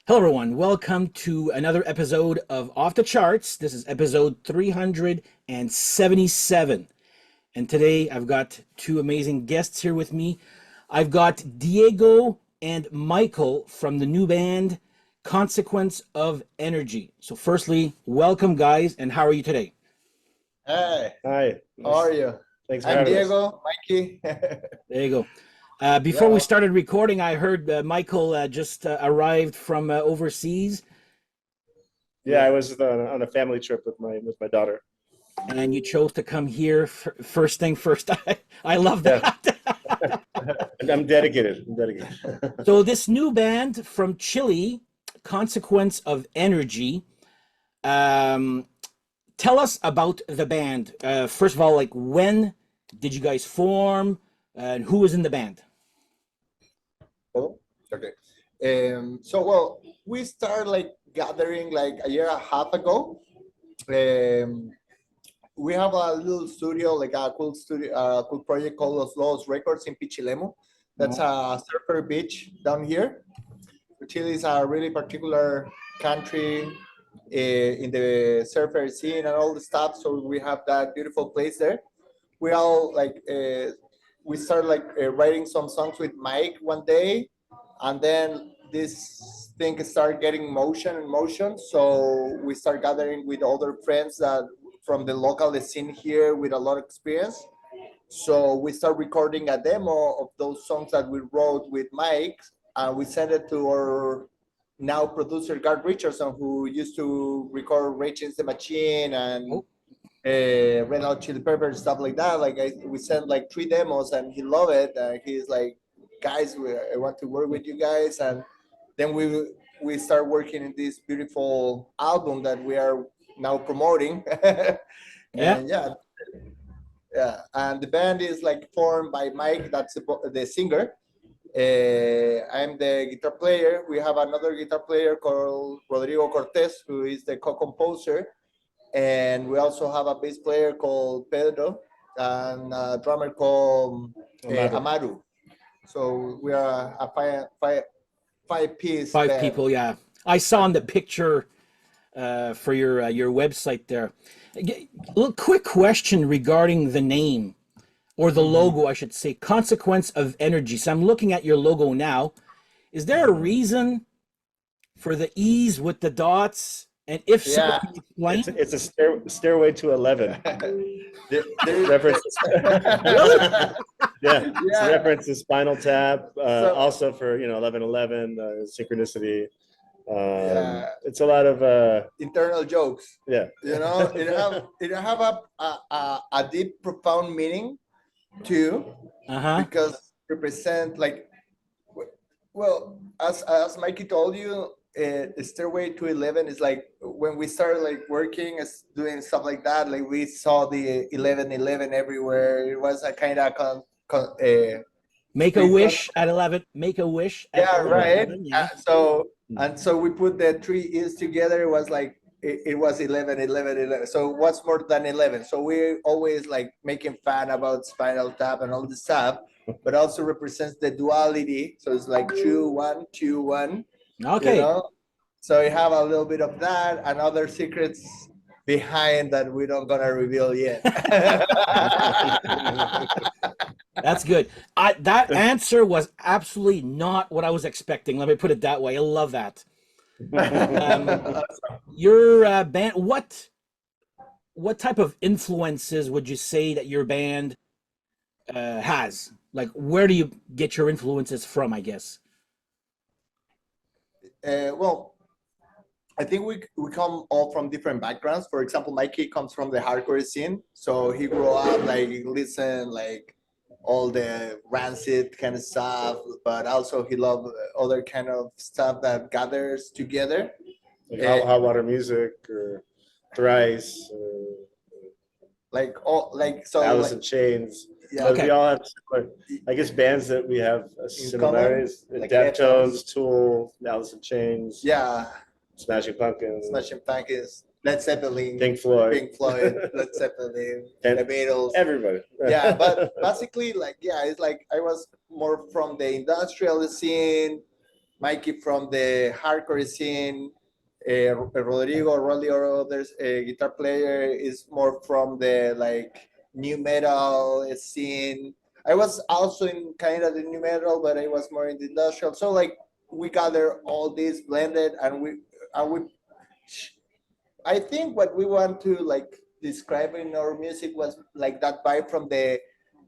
Hello, everyone. Welcome to another episode of Off the Charts. This is episode 377. And today I've got two amazing guests here with me. I've got Diego and Michael from the new band Consequence of Energy. So, firstly, welcome, guys. And how are you today? Hey, Hi. how are you? Thanks for I'm having us. Diego, Mikey. There you go. Before we Yeah, started recording, I heard Michael just arrived from overseas, Yeah, I was on a family trip with my daughter. and you chose to come here first thing first. I love Yeah, that. I'm dedicated. I'm dedicated. So this new band from Chile, Consequence of Energy. Um, Tell us about the band. First of all, like when did you guys form, and who was in the band? oh, okay. Well, we started like gathering like a year and a half ago. Um, we have a little studio, like a cool studio, cool project called Los Lobos Records in Pichilemu. That's a surfer beach down here. Chile is a really particular country in the surfer scene and all the stuff. So we have that beautiful place there. We all like we started like writing some songs with Mike one day, and then this thing started getting motion and motion. So we start gathering with other friends that from the local scene here with a lot of experience. So we start recording a demo of those songs that we wrote with Mike, and we sent it to our now producer Garth Richardson, who used to record Rage Against the Machine and Oh, Red Hot Chili Peppers stuff like that. We sent like three demos, and he loved it. And he's like, "Guys, I want to work with you guys." And then we start working in this beautiful album that we are now promoting. yeah. And yeah, and the band is like formed by Mike, that's the singer. I'm the guitar player. We have another guitar player called Rodrigo Cortez, who is the co-composer, and we also have a bass player called Pedro and a drummer called Amado. Amaru. So we are a five-piece Five band. people, yeah. I saw in the picture for your website there. A little quick question regarding the name or the Mhm. logo, I should say. Consequence of Energy. So I'm looking at your logo now. Is there a reason for the E's with the dots? And if so, Yeah. can you explain? It's a stairway to 11. There- Reference. Really? Yeah, it's a yeah. reference to Spinal Tap. So Also for 1111 synchronicity. yeah, It's a lot of internal jokes. yeah. It have a deep, profound meaning too, Uh-huh. because represent like well, as Mikey told you, Stairway to 11 is like when we started like working as doing stuff like that. Like we saw the 1111 everywhere. It was a kind of Make a we felt wish at 11. Make a wish at yeah, right. 11. Yeah. So we put the three is together. It was like it was 11, 11, 11. So what's more than 11? So we always like making fun about Spinal Tap and all this stuff, but also represents the duality. So it's like two, one, two, one. You Okay. know. So you have a little bit of that and other secrets behind that we don't gonna reveal yet. That's good. That answer was absolutely not what I was expecting. Let me put it that way. I love that. Um, your band, what type of influences would you say that your band has? Like, where do you get your influences from, I guess? Well, I think we come all from different backgrounds. For example, Mikey comes from the hardcore scene, so he grew up like listen like all the rancid kind of stuff, but also he loved other kind of stuff that gathers together. Like Uh, hot water music or thrice, like all like so Alice like in Chains. yeah, But we Okay. all have similar, I guess, bands that we have in common similarities. like ethos. Deftones, Tool, Alice in Chains, Yeah, Smashing Pumpkins, Smashing Pumpkins, Led Zeppelin, Pink Floyd, Pink Floyd, Led Zeppelin, and the Beatles. everybody. Yeah, but basically, like, yeah, it's like I was more from the industrial scene, Mikey from the hardcore scene, Rodrigo, Rolly, or others, guitar player is more from the like new metal scene. I was also in kind of the new metal, but I was more in the industrial. So like we gather all this blended, and we I think what we want to like describe in our music was like that vibe from the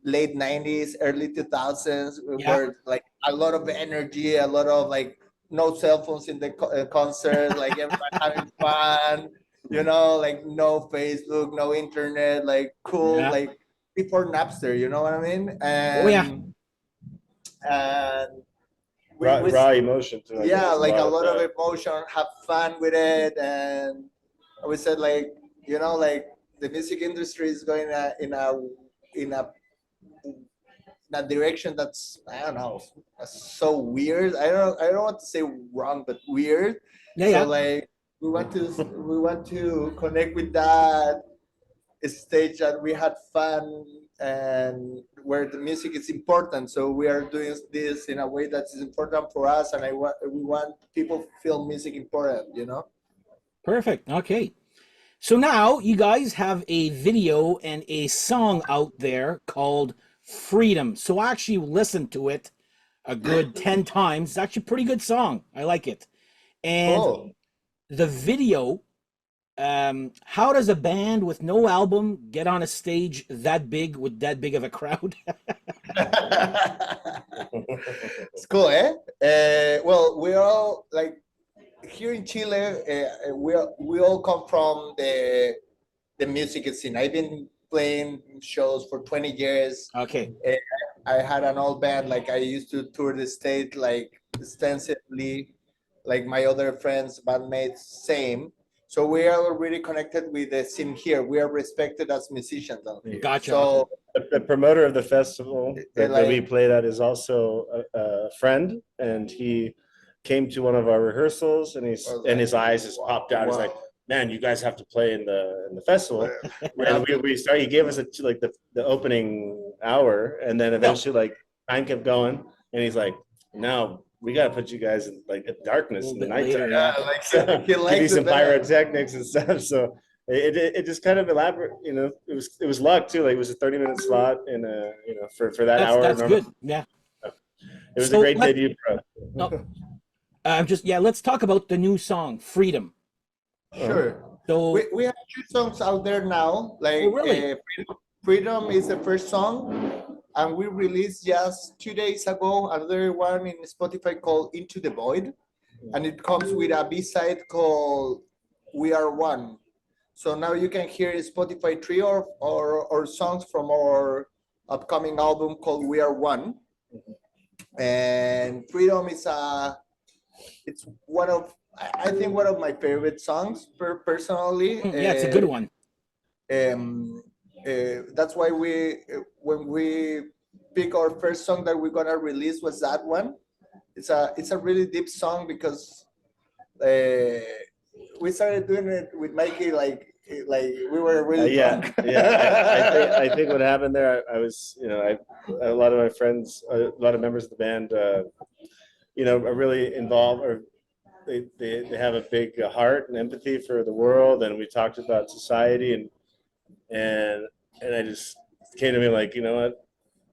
late 90s, early 2000s, Yeah. where like a lot of energy, a lot of like no cell phones in the concert, like everyone having fun, like no Facebook, no internet, like cool, Yeah. like before Napster, you know what I mean? Oh yeah. And we Raw emotion too. I yeah, guess a like a lot of lot of that. emotion, have fun with it. And we said like, like the music industry is going in a direction that's, I don't know, so weird. I don't want to say wrong, but weird. Yeah. So Yeah. like we want to connect with that stage that we had fun, and where the music is important. So we are doing this in a way that is important for us, and we want people to feel music important. Perfect. Okay. So now you guys have a video and a song out there called Freedom. So I actually listened to it a good 10 times. It's actually a pretty good song. I like it. And Cool. the video, how does a band with no album get on a stage that big with that big of a crowd? It's cool, eh? Well, we all like here in Chile. We all come from the music scene. I've been playing shows for 20 years. Okay. I had an old band. Like I used to tour the state like extensively. Like my other friends, bandmates, same. So we are already connected with the scene here. We are respected as musicians down here. Gotcha. Okay. So The promoter of the festival that we like, played at is also a friend, and he came to one of our rehearsals, and his eyes just popped out. He's like, "Man, you guys have to play in the festival." And we started. He gave us like the opening hour, and then eventually like time kept going, and he's like, "Now we got to put you guys in like darkness in the nighttime." Yeah. like So, he give likes you some the band. pyrotechnics and stuff. So it just kind of elaborate, it was luck too. Like it was a 30-minute slot in a, for that hour. That's Normal. good. Yeah. It was a great debut for us. No, let's talk about the new song, Freedom. Sure. So We have two songs out there now. Like really? Freedom is the first song, and we released just 2 days ago another one in Spotify called Into the Void, and it comes with a B-side called We Are One. So now you can hear Spotify three or songs from our upcoming album called We Are One. And Freedom is it's one of, I think, one of my favorite songs personally. Yeah, it's a good one. That's why when we pick our first song that we're gonna release was that one. It's a really deep song because we started doing it with Mikey like we were really drunk. I think what happened there, I was, a lot of my friends, a lot of members of the band, are really involved, or they have a big heart and empathy for the world, and we talked about society, and I just came to me like, you know what,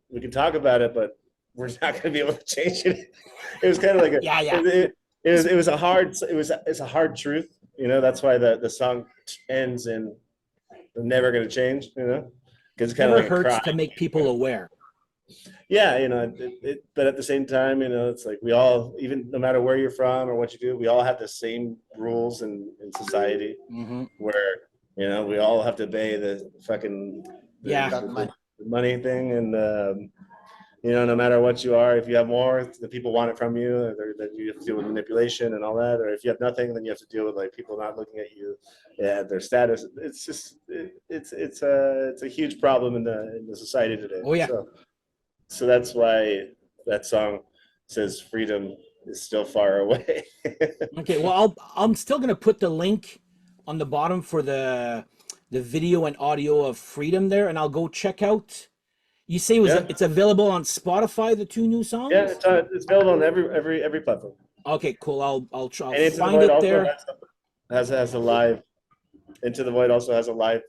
we can talk about it, but we're not going to be able to change it. It was kind of like it's a hard truth, that's why the song ends in never going to change, because it's kind of like Never a hurts cry. to make people aware. Yeah, but at the same time, it's like we all, even no matter where you're from or what you do, we all have the same rules in society, where, we all have to obey the fucking the money thing. And, no matter what you are, if you have more, the people want it from you, then you have to deal with manipulation and all that. Or if you have nothing, then you have to deal with like people not looking at you at their status. It's just, it's a huge problem in the society today. Oh yeah. So that's why that song says freedom is still far away. Okay, well, I'm still gonna put the link on the bottom for the video and audio of Freedom there, and I'll go check out. You say it's available on Spotify, the two new songs? Yeah, it's available on every platform. Okay, cool. I'll try. And I'll Into the find Void it also there. has a live. Into the Void also has a live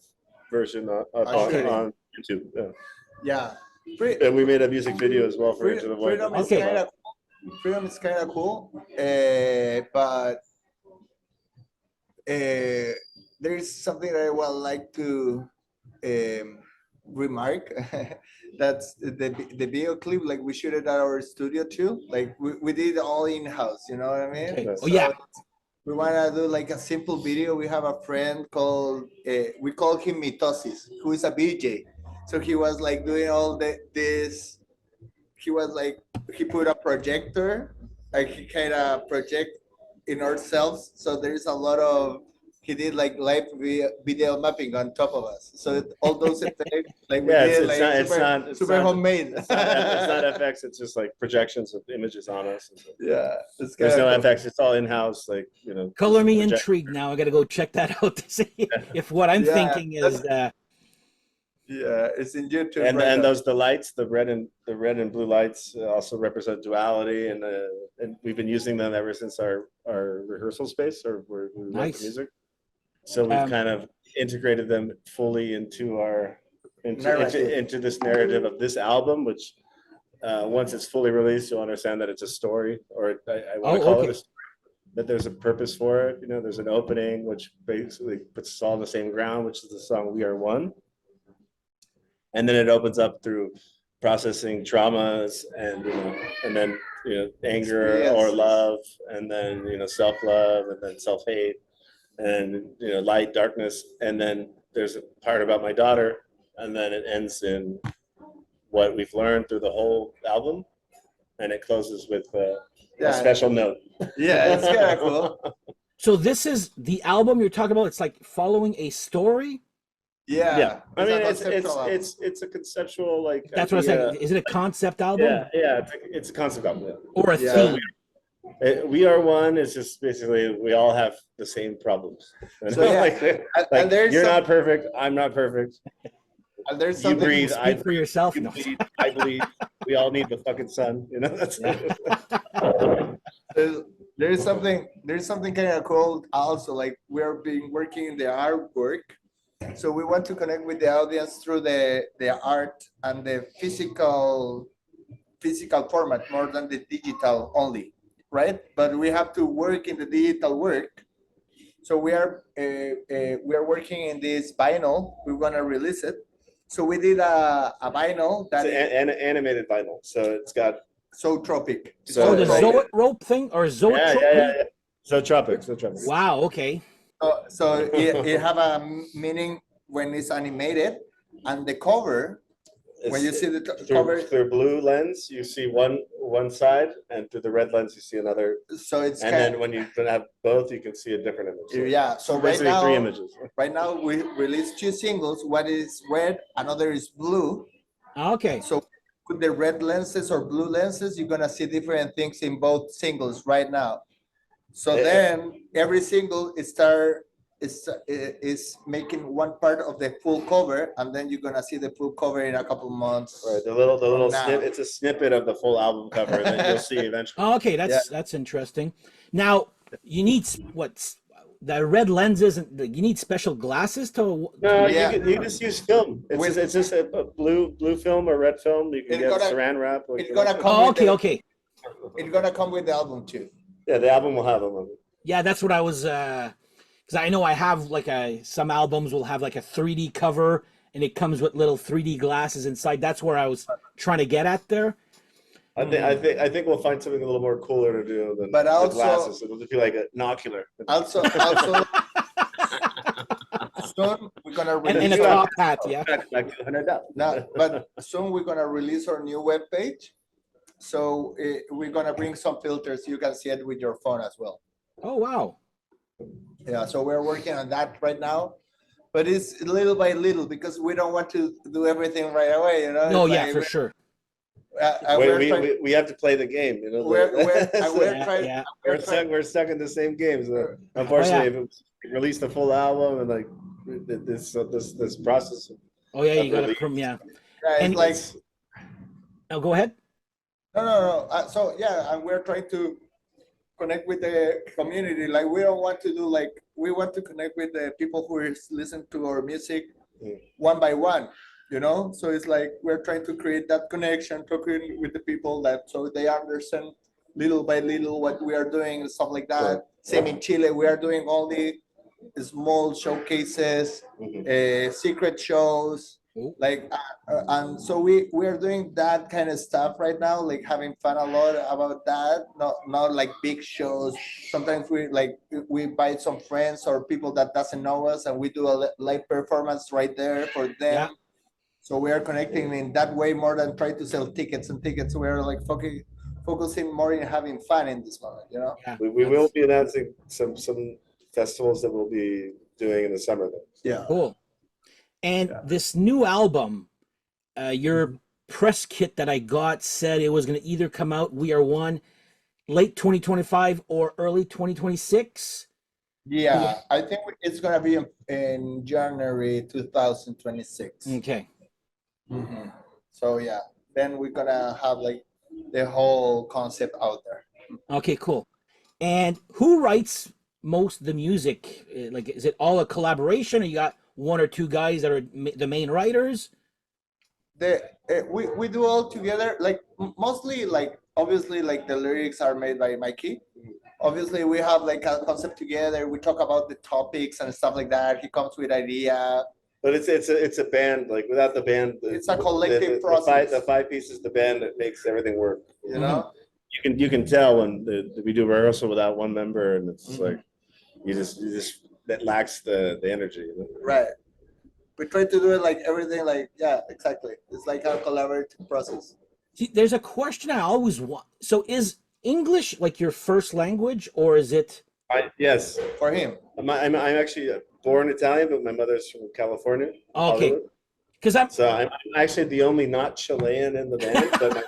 version Okay. on YouTube. Yeah. Yeah. And we made a music video as well for Into the Void. Freedom is Okay. kind of cool, but there is something that I would like to remark. That's the video clip. Like we shoot it at our studio too. Like we did it all in house. You know what I mean? Okay. Yes. Oh yeah. We want to do like a simple video. We have a friend called we call him Mitosis, who is a BJ. So he was like doing all this. He was like he put a projector, like he kind of project in ourselves. So there's a lot of he did like live video mapping on top of us. So all those effects, like we Yeah, did, it's like not- it's super, not- it's super not- homemade. It's not FX. It's just like projections of images on us. Yeah, it's There's no kinda cool. FX. It's all in house. Like Color me project- intrigued now. I got to go check that out to see if what I'm Yeah, thinking is. Yeah, it's in YouTube. And right and now. those the lights, the red and blue lights also represent duality, and we've been using them ever since our rehearsal space or where we write Nice. the music. So we've Um, kind of integrated them fully into our Narrative. into this narrative of this album, which once it's fully released, you'll understand that it's a story, or I want to call it a story. That there's a purpose for it. There's an opening which basically puts us all on the same ground, which is the song "We Are One," and then it opens up through processing traumas and then anger or love, and then self-love, and then self-hate, and light, darkness, and then there's a part about my daughter, and then it ends in what we've learned through the whole album, and it closes with a special note. Yeah, it's kind of cool. So this is the album you're talking about. It's like following a story. Yeah, I mean, a conceptual album. it's a conceptual, like, That's what I was saying. Is it a concept album? Yeah, it's a concept album. Or a Yeah. theme? We Are One is just basically we all have the same problems. So, yeah. Like, there's you're some- not perfect. I'm not perfect. And there's You something breathe. Speak for yourself. You No. bleed. I bleed. We all need the fucking sun. That's there's something kind of cool also. Like we're been working in the artwork, so we want to connect with the audience through the art and the physical format more than the digital only, right? But we have to work in the digital work. So we are working in this vinyl. We're gonna release it. So we did a vinyl that it's an animated vinyl, so it's got Zootropic. So- Oh, the Right. zoetrope thing or zoetrope? yeah. Zootropic. Wow. Okay. So it have a meaning when it's animated, and the cover, when you see the cover, through blue lens, you see one side, and through the red lens, you see another. so it's And then when you have both, you can see a different image. So yeah. So right basically now, three images. right now we released 2 singles. One is red, another is blue. Okay. So with the red lenses or blue lenses, you're gonna see different things in both singles right now. So then every single is making one part of the full cover, and then you're gonna see the full cover in a couple months. Right, the little now. snip. It's a snippet of the full album cover that you'll see eventually. Oh, okay. That's interesting. Now you need what's the red lenses, and you need special glasses to. No, Yeah. you just use film. It's just a blue film or red film. You can It's get gonna- saran wrap. it's gonna come Oh, with okay. the- Okay. It's gonna come with the album too. Yeah, the album will have them. Yeah, that's what I was. Because I know I have like some albums will have like a 3D cover, and it comes with little 3D glasses inside. That's where I was trying to get at there. I think we'll find something a little more cooler to do than But the also- glasses. It'll just be like an ocular. Also, soon we're gonna And release a Yeah. top hat. Yeah. Like $200. now, but soon we're gonna release our new webpage. So we're gonna bring some filters. You can see it with your phone as well. Oh wow. Yeah, so we're working on that right now, but it's little by little because we don't want to do everything right away. You know. No, It's yeah, like for sure. We have to play the game. You know. We're Yeah, trying. yeah. We're stuck in the same games. Unfortunately, if we release the full album and like this process. Oh yeah, you got Release. to yeah. Yeah, And- it's like Oh, go ahead. no. So yeah, and we're trying to connect with the community. Like we don't want to do like we want to connect with the people who is listening to our music one by one. You know, so it's like we're trying to create that connection, talking with the people that so they understand little by little what we are doing and stuff like that. Sure. Same in Chile, we are doing all the small showcases, secret shows, Oh. like, and so we are doing that kind of stuff right now, like having fun a lot about that. Not like big shows. Sometimes we like we invite some friends or people that doesn't know us, and we do a live performance right there for them. Yeah. So we are connecting in that way more than try to sell tickets and tickets. We are like focusing more in having fun in this moment, you know? Yeah. We will be announcing some festivals that we'll be doing in the summer. Though. Yeah. Cool. And Yeah. this new album, your press kit that I got said it was going to either come out, We Are One, late 2025 or early 2026. Yeah, I think it's gonna be in January 2026. Okay. Mhm. So yeah, then we're gonna have like the whole concept out there. Okay, cool. And who writes most of the music? Like, is it all a collaboration, or you got one or two guys that are the main writers? We do all together, like mostly like obviously like the lyrics are made by Mikey. Obviously we have like a concept together. We talk about the topics and stuff like that. He comes with idea. But it's a band. Like without the band, It's a collective the process. the five pieces of the band that makes everything work. You know. You can tell when we do rehearsal without one member, and it's like you just that lacks the energy. Right. We try to do it like everything, like yeah, exactly. It's like a collaborative process. See, there's a question I always want. So, is English like your first language, or is it? Yes, For him. I'm actually born Italian, but my mother's from California. Okay. Because I'm actually the only not Chilean in the band, but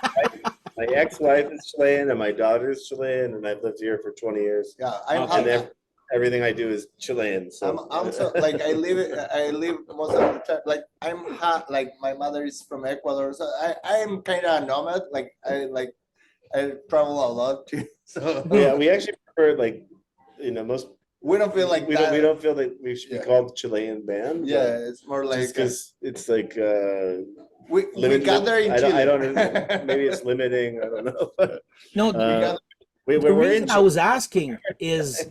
my ex-wife is Chilean and my daughter is Chilean, and I've lived here for 20 years. Yeah, Everything I do is Chilean. So I'm so like I live most of the time. Like like my mother is from Ecuador, so I'm kind of a nomad. Like I travel a lot too. So yeah, we actually prefer like most. We don't feel like that. We don't feel that we should be called Chilean band. Yeah, it's more like because it's like we gather in Chile. I don't know. Maybe it's limiting. I don't know. no. The The reason I was asking is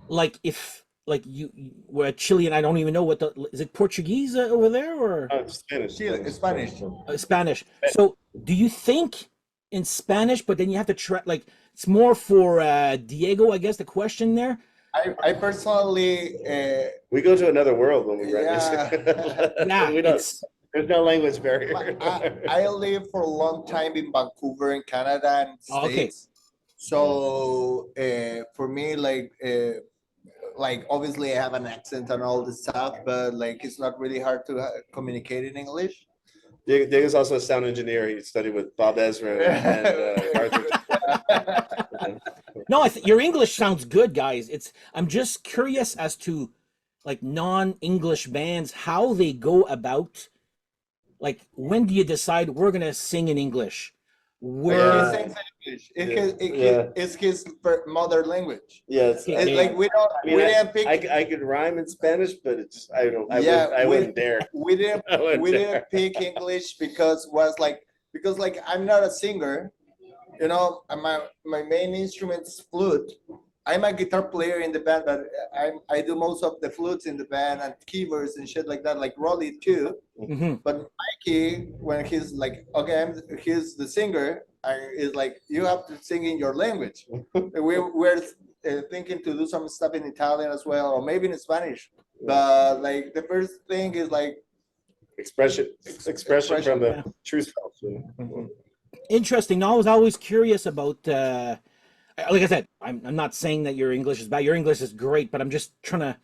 like if like you were Chilean, I don't even know is it Portuguese over there or Spanish? Chile, Spanish. Spanish. So do you think in Spanish, but then you have to try like it's more for Diego, I guess the question there. I personally we go to another world when we write Yeah, music. There's no language barrier. I lived for a long time in Vancouver in Canada and States. Okay. So for me, like obviously I have an accent and all this stuff, but like it's not really hard to communicate in English. Diego's also a sound engineer. He studied with Bob Ezra and Arthur. No, your English sounds good, guys. I'm just curious as to like non-English bands how they go about. Like, when do you decide we're gonna sing in English? He sings English. It's his mother language. Yes, it's like we don't. I mean, we didn't pick. I could rhyme in Spanish, but it's I wouldn't dare. We didn't pick English because I'm not a singer. You know, my main instrument is flute. I'm a guitar player in the band, but I do most of the flutes in the band and keyboards and shit like that, like Rolly too. Mm-hmm. But Mikey, when he's like, okay, he's the singer, is like, you have to sing in your language. We're thinking to do some stuff in Italian as well, or maybe in Spanish. But like the first thing is like expression from the true self. Interesting. No, I was always curious about. Like I said, I'm not saying that your English is bad. Your English is great, but I'm just trying to.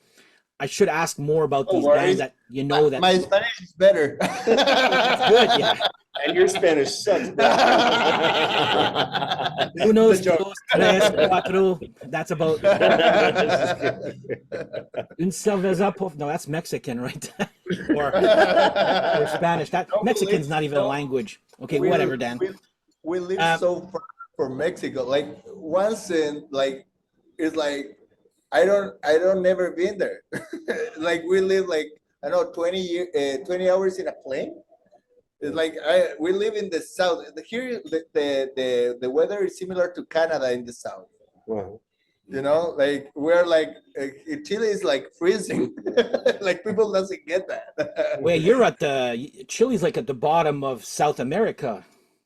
I should ask more about these bands that that. My Spanish is better. That's good, yeah. And your Spanish sucks. Unos, dos, tres, cuatro. That's about. Un cerveza por. No, that's Mexican, right? or Spanish. That Mexican's not even a language. Okay, whatever, Dan. We live so far from Mexico. Like once in like it's like I don't never been there. Like we live like I don't know 20 hours in a plane. It's like we live in the south. Here the weather is similar to Canada in the south. Wow. You know, like we're like Chile is like freezing. Like people doesn't get that. Well, you're at the Chile's like at the bottom of South America.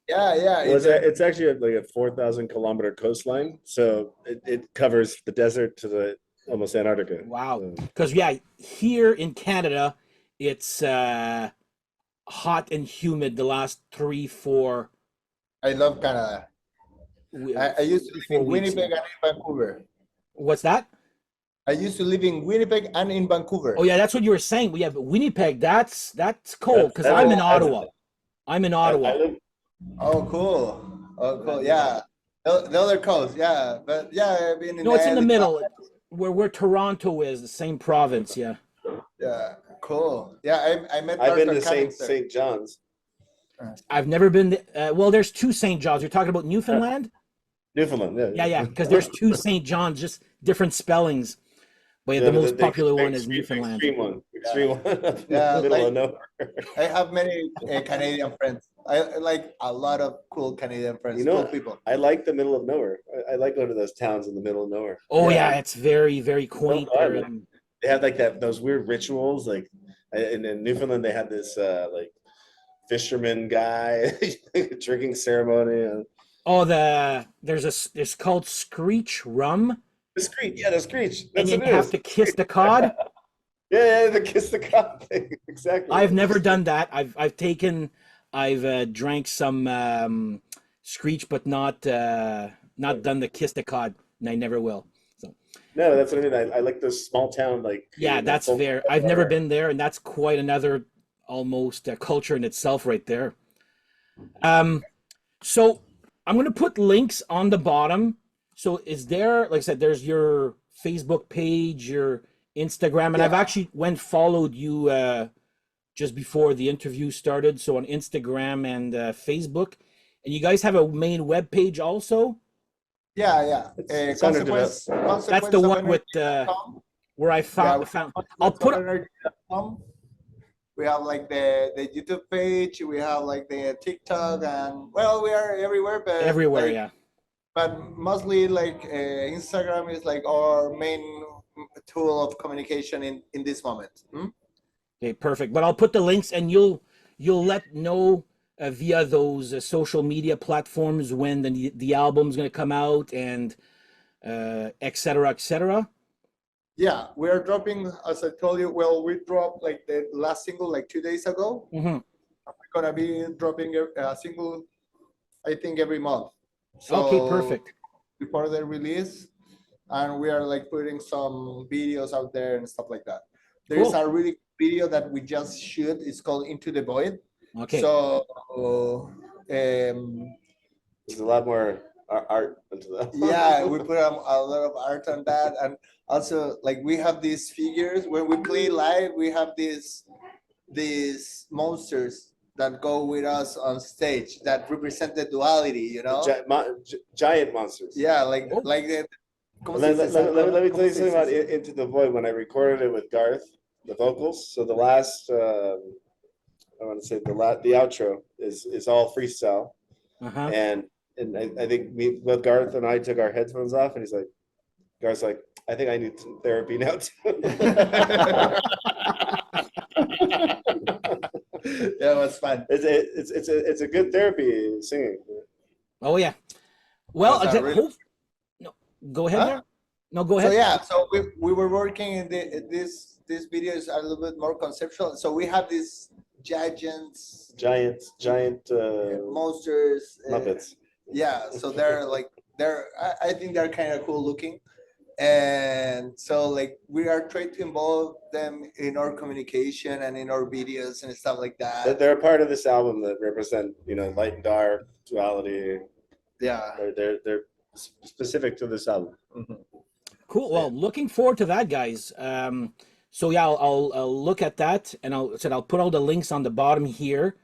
Yeah, yeah. Well, it's actually like a 4,000 kilometer coastline, so it covers the desert to the almost Antarctica. Wow. So, Because yeah, here in Canada, it's hot and humid the last 3, 4 I love Canada. I used to live 4 in weeks. Winnipeg and in Vancouver. What's that? I used to live in Winnipeg and in Vancouver. Oh yeah, that's what you were saying. Yeah, but Winnipeg, that's cold because That- I'm in that's- Ottawa. I'm in Ottawa. I live, Oh, cool. Oh, cool. Yeah. The other coast. Yeah. But yeah, I've been in No, it's in the LA. middle, where Toronto is, the same province. Yeah. Yeah. Cool. Yeah. I met I've been Arthur to Cummings there. St. John's, I've never been. Well, there's 2 St. John's. You're talking about Newfoundland? Newfoundland. Yeah, yeah. Because there's 2 St. John's, just different spellings. But yeah, Yeah, the but most popular one is extreme, Newfoundland. Extreme one. Extreme one. Up in Yeah, the middle like- of nowhere. I have many Canadian friends. I like a lot of cool Canadian friends. You know cool what? people. I like the middle of nowhere. I like going to those towns in the middle of nowhere. Oh yeah, it's very, very quaint fun. there. And They have like those weird rituals. Like in Newfoundland, they had this like fisherman guy drinking ceremony. oh, there's called Screech Rum, The screech, yeah, the screech. and That's you what it have is. to kiss the cod. Yeah, the kiss the cop thing. Exactly. I've never done that. I've drank some Screech, but not done the kiss the cod, and I never will. So No, that's what I mean. I like those small town like. yeah, that's fair. I've never been there, and that's quite another almost culture in itself, right there. So I'm gonna put links on the bottom. So is there, like I said, there's your Facebook page, your Instagram, and I've Yeah. actually followed you just before the interview started. So on Instagram and Facebook, and you guys have a main web page also. Yeah, yeah. It's under Consequence That's the of one with energy.com. where I found. I'll put Energy.com. We have like the YouTube page. We have like the TikTok, and well, we are everywhere. But everywhere. like, Yeah. but mostly like Instagram is like our main tool of communication in this moment. Hmm? Okay, perfect. But I'll put the links, and you'll let know via those social media platforms when the album's gonna come out, and et cetera, et cetera. Yeah, we are dropping, as I told you. Well, we dropped like the last single like 2 days ago. Mm-hmm. We're gonna be dropping a single, I think, every month. So Okay, perfect. before the release, and we are like putting some videos out there and stuff like that. There is Cool. a really good video that we just shoot. It's called Into the Void. Okay. So There's a lot more art into that. yeah, we put a lot of art on that, and also like we have these figures when we play live. We have these monsters that go with us on stage that represent the duality. You know? Giant monsters. Yeah, like Oh. like the. ¿Cómo se Let dice me eso? tell you ¿Cómo se something dice about eso? Into the Void when I recorded it with Garth, the vocals. So the last, I want to say the outro is all freestyle, Uh-huh. and I think both Garth and I took our headphones off, and Garth's like, I think I need some therapy now too. Yeah, it was fun. It's a good therapy singing. Oh yeah. Well, That's a really- no, go ahead Huh? there. No, go So ahead. yeah, so we were working in this video is a little bit more conceptual. So we have these giants, Giant monsters. Muppets. Yeah, so I think they're kind of cool looking, and so like we are trying to involve them in our communication and in our videos and stuff like that. They're a part of this album that represent, light and dark, duality. Yeah. They're specific to this album. Mhm. Cool. Well, looking forward to that, guys. So yeah, I'll look at that, and I'll put all the links on the bottom here.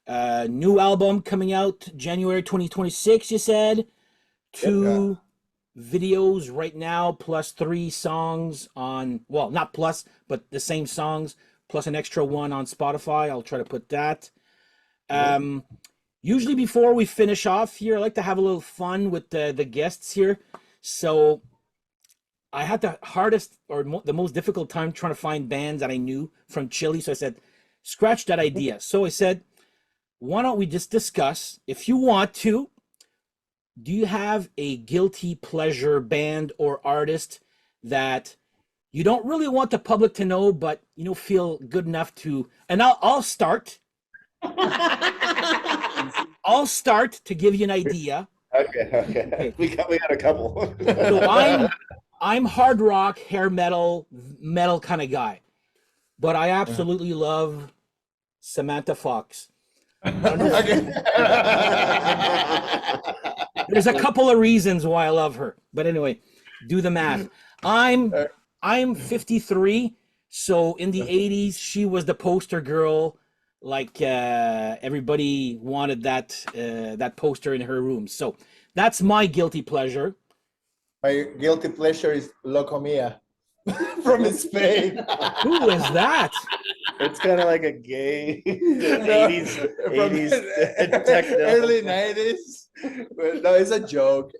New album coming out January 2026. You said 2 videos right now, plus 3 songs on, well, not plus, but the same songs, plus an extra one on Spotify. I'll try to put that. Usually before we finish off here, I like to have a little fun with the guests here. So I had the hardest or the most difficult time trying to find bands that I knew from Chile. So I said, scratch that idea. So I said, why don't we just discuss, if you want to, do you have a guilty pleasure band or artist that you don't really want the public to know, but feel good enough to? And I'll start. I'll start to give you an idea. Okay. We got a couple. So I'm hard rock, hair metal kind of guy, but I absolutely love Samantha Fox. There's a couple of reasons why I love her, but anyway, do the math. I'm 53, so in the 80s she was the poster girl. Like everybody wanted that poster in her room. So that's my guilty pleasure. My guilty pleasure is Locomia from Spain. Who is that? It's kind of like a gay 80s techno. Early 90s. But no, it's a joke.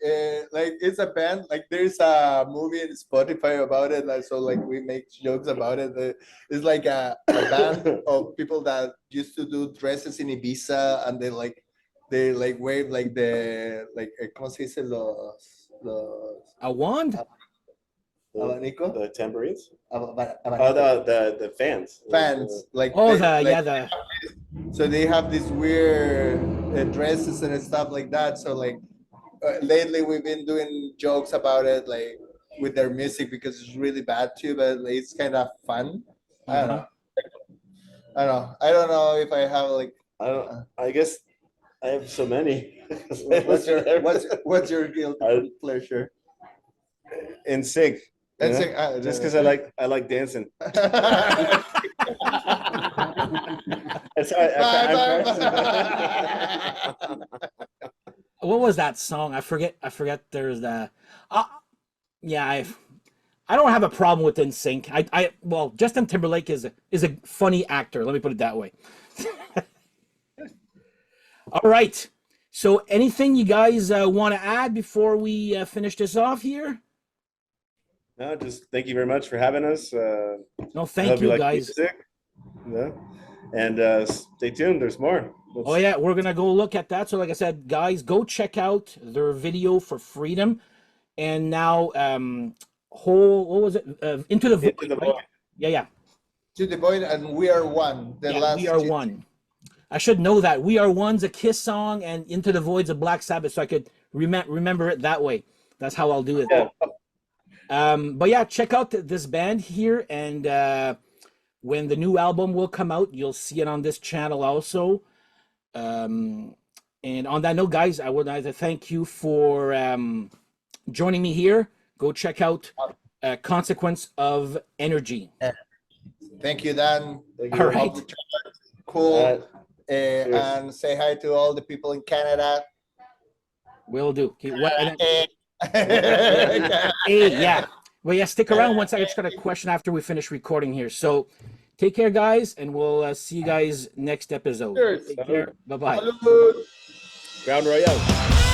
Like it's a band. Like there's a movie in Spotify about it. Like, so like we make jokes about it. It's like a band of people that used to do dresses in Ibiza, and they wave like ¿cómo se dice los a wand? Abanico? The tambourines? Abanico. Oh, the fans. Like so they have these weird dresses and stuff like that. So like lately we've been doing jokes about it, like with their music, because it's really bad too, but like, it's kind of fun. I don't know. I don't know if I have like. I guess I have so many. What's your guilty pleasure? In sync. Just because I like dancing. What was that song? I forget. There's the. Yeah, I don't have a problem with NSYNC. Well, Justin Timberlake is a funny actor. Let me put it that way. All right. So, anything you guys want to add before we finish this off here? No, just thank you very much for having us. No, thank you, guys. Yeah. And stay tuned. There's more. Oh yeah, we're gonna go look at that. So, like I said, guys, go check out their video for Freedom, and now what was it? Into the Void. Right? Yeah. To the Void, and We Are One. We Are One. I should know that. We Are One's a Kiss song, and Into the Void's a Black Sabbath, so I could remember it that way. That's how I'll do it. Yeah. But yeah, check out this band here, and when the new album will come out, you'll see it on this channel also. And on that note, guys, I would like to thank you for joining me here. Go check out Consequence of Energy. Thank you, Dan. All right. Cool. And say hi to all the people in Canada. Will do. Okay, yeah. Well, yeah, stick around once. I just got a question after we finish recording here. So take care, guys, and we'll see you guys next episode. Cheers. Take care. Bye-bye. Ground Royale.